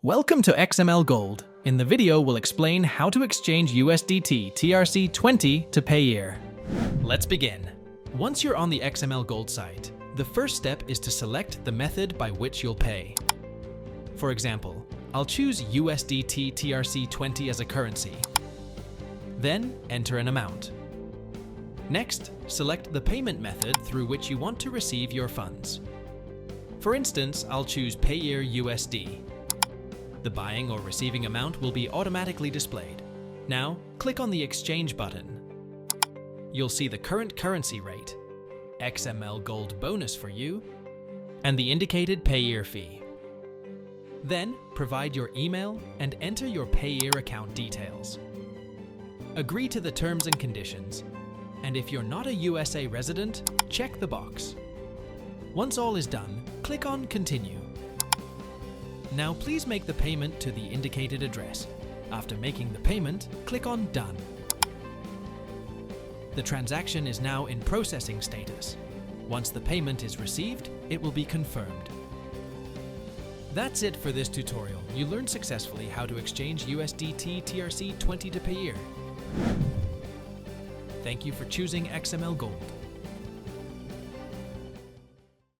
Welcome to Xmlgold. In the video, we'll explain how to exchange USDT TRC20 to PAYEER. Let's begin. Once you're on the Xmlgold site, the first step is to select the method by which you'll pay. For example, I'll choose USDT TRC20 as a currency. Then enter an amount. Next, select the payment method through which you want to receive your funds. For instance, I'll choose PAYEER USD. The buying or receiving amount will be automatically displayed. Now, click on the Exchange button. You'll see the current currency rate, Xmlgold bonus for you, and the indicated PAYEER fee. Then, provide your email and enter your PAYEER account details. Agree to the terms and conditions, and if you're not a USA resident, check the box. Once all is done, click on Continue. Now please make the payment to the indicated address. After making the payment, click on Done. The transaction is now in processing status. Once the payment is received, it will be confirmed. That's it for this tutorial. You learned successfully how to exchange USDT TRC20 to PAYEER. Thank you for choosing Xmlgold.